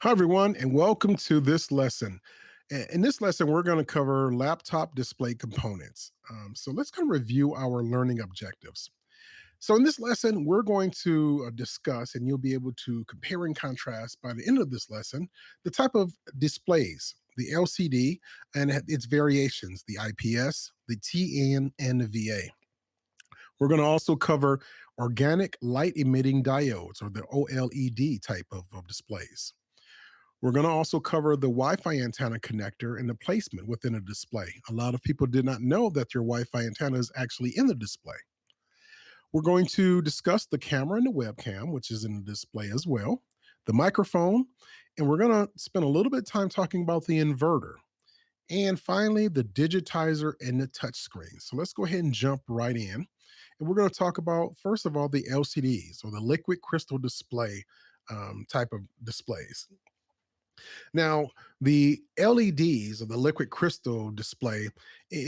Hi, everyone, and welcome to this lesson. In this lesson, we're going to cover laptop display components. So let's kind of review our learning objectives. So in this lesson, we're going to discuss, and you'll be able to compare and contrast by the end of this lesson, the type of displays, the LCD and its variations, the IPS, the TN, and the VA. We're going to also cover organic light emitting diodes, or the OLED type of displays. We're going to also cover the Wi Fi antenna connector and the placement within a display. A lot of people did not know that your Wi Fi antenna is actually in the display. We're going to discuss the camera and the webcam, which is in the display as well, the microphone, and we're going to spend a little bit of time talking about the inverter. And finally, the digitizer and the touch screen. So let's go ahead and jump right in. And we're going to talk about, first of all, the LCDs, or the liquid crystal display type of displays. Now, the LEDs, or the liquid crystal display,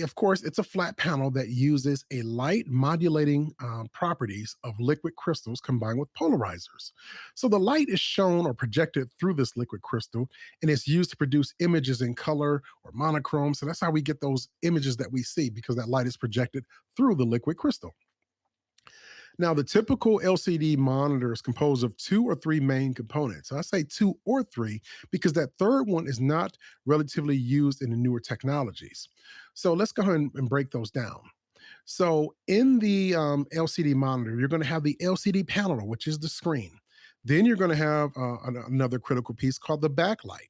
of course, it's a flat panel that uses a light modulating properties of liquid crystals combined with polarizers. So the light is shown or projected through this liquid crystal, and it's used to produce images in color or monochrome. So that's how we get those images that we see, because that light is projected through the liquid crystal. Now, the typical LCD monitor is composed of two or three main components. I say two or three because that third one is not relatively used in the newer technologies. So let's go ahead and break those down. So in the LCD monitor, you're going to have the LCD panel, which is the screen. Then you're going to have another critical piece called the backlight.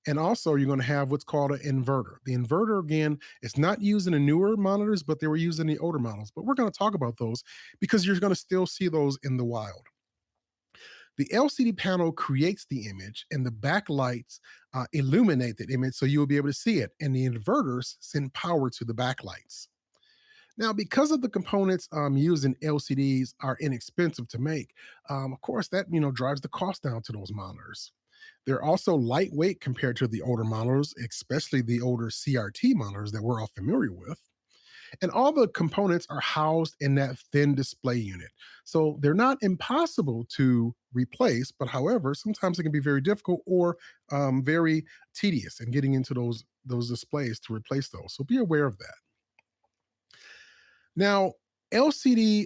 And also, you're going to have what's called an inverter. The inverter, again, is not used in the newer monitors, but they were used in the older models. But we're going to talk about those because you're going to still see those in the wild. The LCD panel creates the image, and the backlights illuminate that image so you'll be able to see it. And the inverters send power to the backlights. Now, because of the components used in LCDs are inexpensive to make, of course, that drives the cost down to those monitors. They're also lightweight compared to the older monitors, especially the older CRT monitors that we're all familiar with. And all the components are housed in that thin display unit. So they're not impossible to replace, but however, sometimes it can be very difficult or very tedious in getting into those displays to replace those. So be aware of that. Now, LCD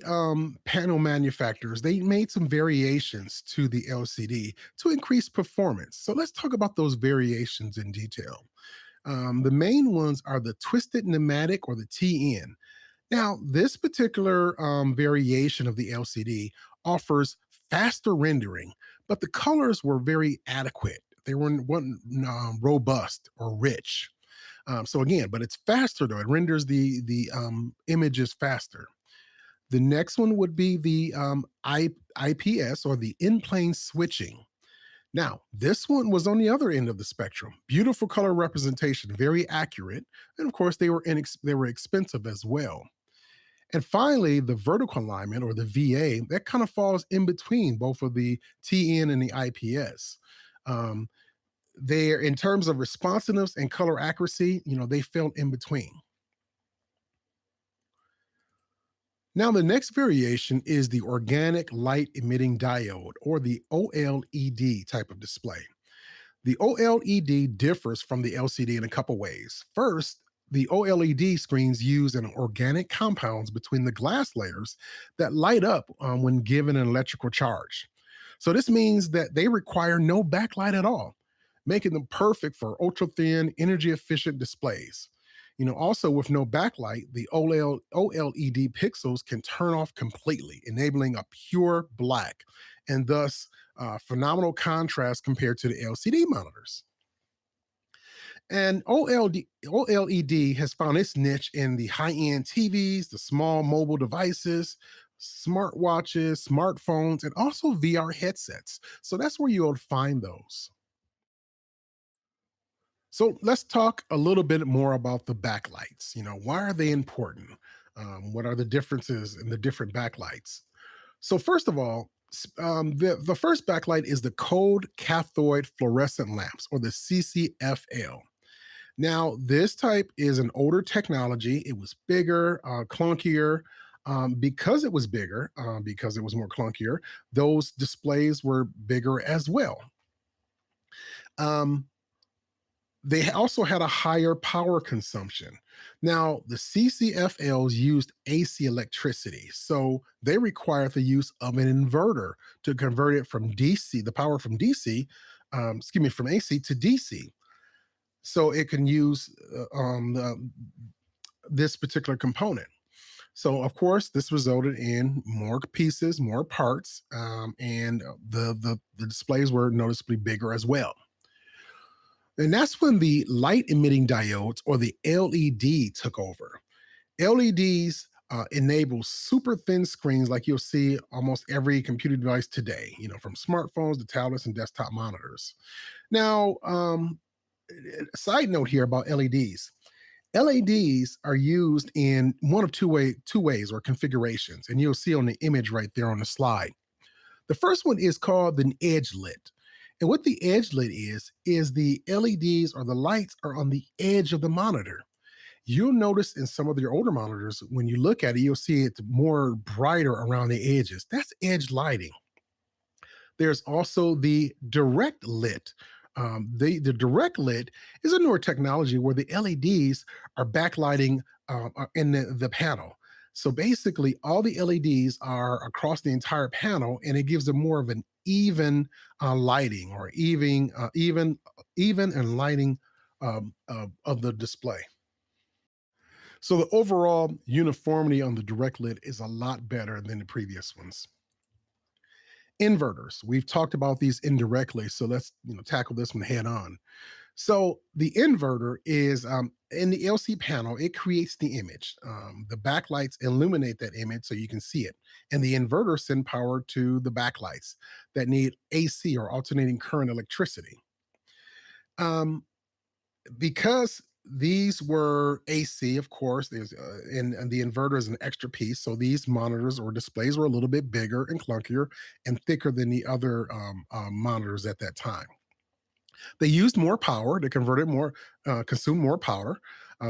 panel manufacturers, they made some variations to the LCD to increase performance. So let's talk about those variations in detail. The main ones are the twisted pneumatic, or the TN. Now, this particular variation of the LCD offers faster rendering, but the colors were very adequate. They weren't robust or rich. So again, but it's faster though. It renders the images faster. The next one would be the IPS, or the in-plane switching. Now, this one was on the other end of the spectrum. Beautiful color representation, very accurate, and of course they were expensive as well. And finally, the vertical alignment, or the VA, that kind of falls in between both of the TN and the IPS. Um, they're, in terms of responsiveness and color accuracy, they fell in between. Now, the next variation is the organic light emitting diode, or the OLED type of display. The OLED differs from the LCD in a couple ways. First, the OLED screens use an organic compounds between the glass layers that light up when given an electrical charge. So this means that they require no backlight at all, making them perfect for ultra thin, energy efficient displays. Also with no backlight, the OLED pixels can turn off completely, enabling a pure black, and thus phenomenal contrast compared to the LCD monitors. And OLED has found its niche in the high end TVs, the small mobile devices, smartwatches, smartphones, and also VR headsets. So that's where you'll find those. So let's talk a little bit more about the backlights. Why are they important? What are the differences in the different backlights? So first of all, the first backlight is the cold cathode fluorescent lamps, or the CCFL. Now, this type is an older technology. It was bigger, clunkier. Because it was bigger, because it was more clunkier, those displays were bigger as well. Um, they also had a higher power consumption. Now, the CCFLs used AC electricity, so they required the use of an inverter to convert it from DC, the power from DC, from AC to DC. So it can use this particular component. So, of course, this resulted in more pieces, more parts, and the displays were noticeably bigger as well. And that's when the light emitting diodes or the LED took over. LEDs enable super thin screens like you'll see almost every computer device today, from smartphones to tablets and desktop monitors. Now, a side note here about LEDs. LEDs are used in one of two ways or configurations, and you'll see on the image right there on the slide. The first one is called an edge lit. And what the edge lit is the LEDs or the lights are on the edge of the monitor. You'll notice in some of your older monitors, when you look at it, you'll see it's more brighter around the edges. That's edge lighting. There's also the direct lit. The direct lit is a newer technology where the LEDs are backlighting in the panel. So basically, all the LEDs are across the entire panel, and it gives them more of an even lighting or even and lighting of the display. So the overall uniformity on the direct lit is a lot better than the previous ones. Inverters. We've talked about these indirectly, so let's tackle this one head on. So the inverter is in the LC panel. It creates the image. The backlights illuminate that image so you can see it, and the inverter send power to the backlights that need AC or alternating current electricity. Um, because these were AC, of course, and the inverter is an extra piece. So these monitors or displays were a little bit bigger and clunkier and thicker than the other monitors at that time. They used more power to convert it more, consume more power.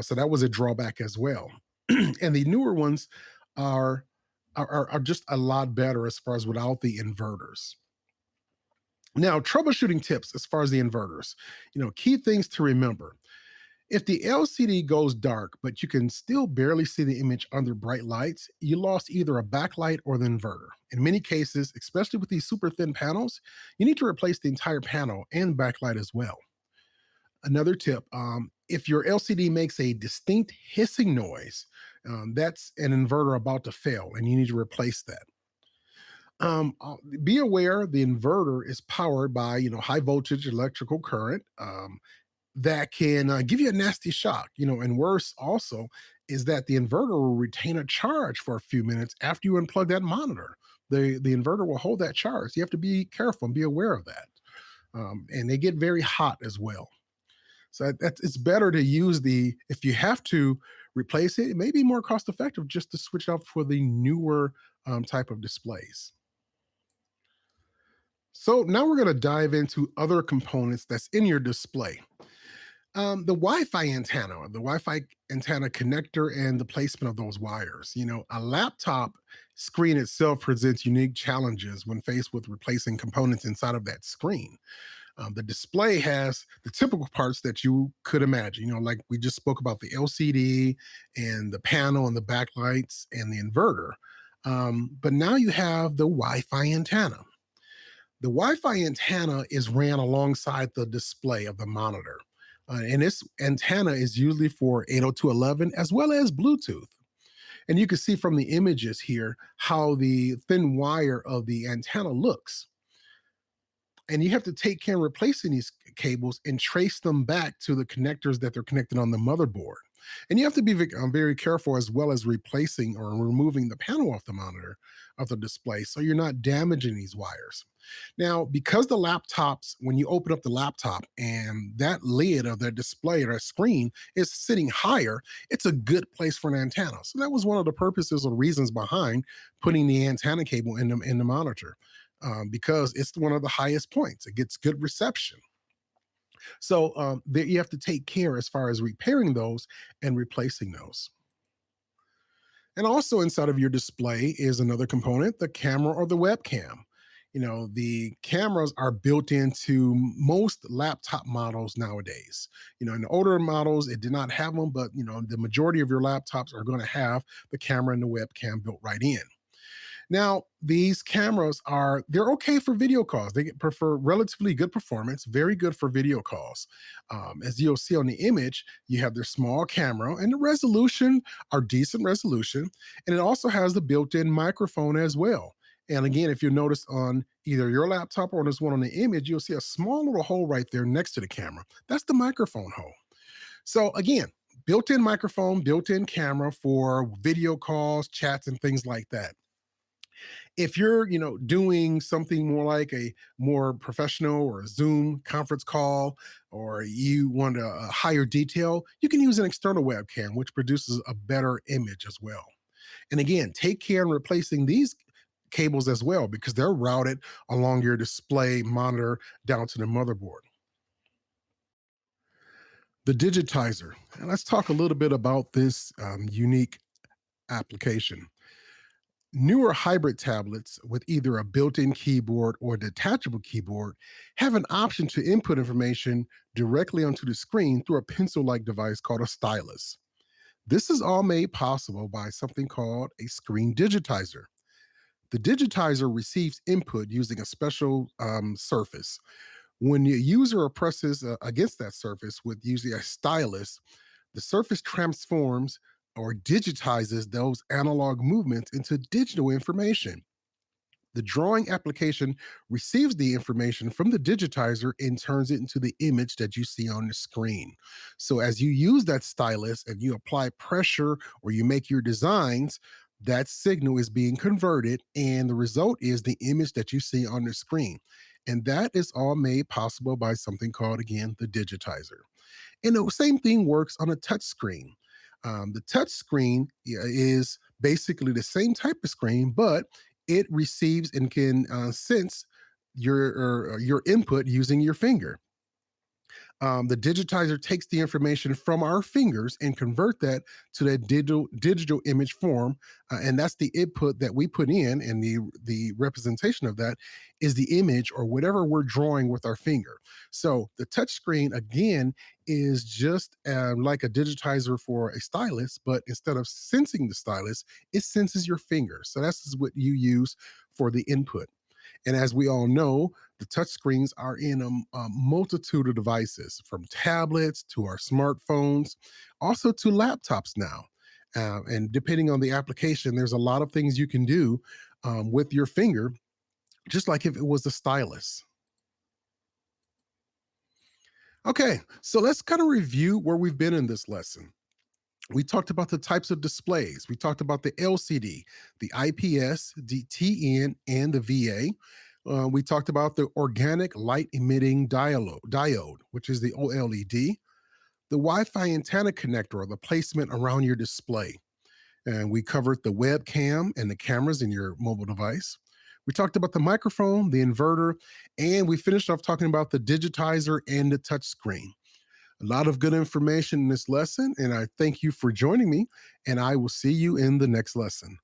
So that was a drawback as well. And the newer ones are, are just a lot better as far as without the inverters. Now, troubleshooting tips as far as the inverters. Key things to remember. If the LCD goes dark, but you can still barely see the image under bright lights, you lost either a backlight or the inverter. In many cases, especially with these super thin panels, you need to replace the entire panel and backlight as well. Another tip, if your LCD makes a distinct hissing noise, that's an inverter about to fail and you need to replace that. Be aware the inverter is powered by high voltage electrical current. That can give you a nasty shock, and worse also is that the inverter will retain a charge for a few minutes after you unplug that monitor. The inverter will hold that charge. You have to be careful and be aware of that. And they get very hot as well. So it's better to use if you have to replace it, it may be more cost effective just to switch out for the newer type of displays. So now we're going to dive into other components that's in your display. The Wi-Fi antenna, or the Wi-Fi antenna connector, and the placement of those wires. A laptop screen itself presents unique challenges when faced with replacing components inside of that screen. The display has the typical parts that you could imagine, like we just spoke about the LCD and the panel and the backlights and the inverter. But now you have the Wi-Fi antenna. The Wi-Fi antenna is ran alongside the display of the monitor. And this antenna is usually for 802.11 as well as Bluetooth. And you can see from the images here how the thin wire of the antenna looks. And you have to take care of replacing these cables and trace them back to the connectors that they're connected on the motherboard. And you have to be very careful as well as replacing or removing the panel off the monitor of the display so you're not damaging these wires. Now, because the laptops, when you open up the laptop and that lid of the display or screen is sitting higher, it's a good place for an antenna. So that was one of the purposes or reasons behind putting the antenna cable in the monitor. Because it's one of the highest points. It gets good reception. So you have to take care as far as repairing those and replacing those. And also inside of your display is another component, the camera or the webcam. The cameras are built into most laptop models nowadays. In the older models, it did not have them, but the majority of your laptops are going to have the camera and the webcam built right in. Now, these cameras they're okay for video calls. They prefer relatively good performance, very good for video calls. As you'll see on the image, you have their small camera and the resolution are decent resolution. And it also has the built-in microphone as well. And again, if you notice on either your laptop or on this one on the image, you'll see a small little hole right there next to the camera. That's the microphone hole. So again, built-in microphone, built-in camera for video calls, chats, and things like that. If you're doing something more like a more professional or a Zoom conference call, or you want a higher detail, you can use an external webcam which produces a better image as well. And again, take care in replacing these cables as well, because they're routed along your display monitor down to the motherboard. The digitizer, and let's talk a little bit about this unique application. Newer hybrid tablets with either a built in keyboard or detachable keyboard have an option to input information directly onto the screen through a pencil like device called a stylus. This is all made possible by something called a screen digitizer. The digitizer receives input using a special surface. When the user presses against that surface with using a stylus, the surface transforms or digitizes those analog movements into digital information. The drawing application receives the information from the digitizer and turns it into the image that you see on the screen. So, as you use that stylus and you apply pressure or you make your designs, that signal is being converted, and the result is the image that you see on the screen. And that is all made possible by something called, again, the digitizer. And the same thing works on a touch screen. The touch screen is basically the same type of screen, but it receives and can sense your input using your finger. The digitizer takes the information from our fingers and convert that to that digital image form, and that's the input that we put in, and the representation of that is the image or whatever we're drawing with our finger. So the touch screen again is just like a digitizer for a stylus, but instead of sensing the stylus, it senses your finger. So that's what you use for the input. And as we all know, the touchscreens are in a multitude of devices, from tablets to our smartphones, also to laptops now. And depending on the application, there's a lot of things you can do with your finger, just like if it was a stylus. Okay, so let's kind of review where we've been in this lesson. We talked about the types of displays. We talked about the LCD, the IPS, the TN, and the VA. We talked about the organic light emitting diode, which is the OLED, the Wi Fi antenna connector, or the placement around your display. And we covered the webcam and the cameras in your mobile device. We talked about the microphone, the inverter, and we finished off talking about the digitizer and the touch screen. A lot of good information in this lesson, and I thank you for joining me, and I will see you in the next lesson.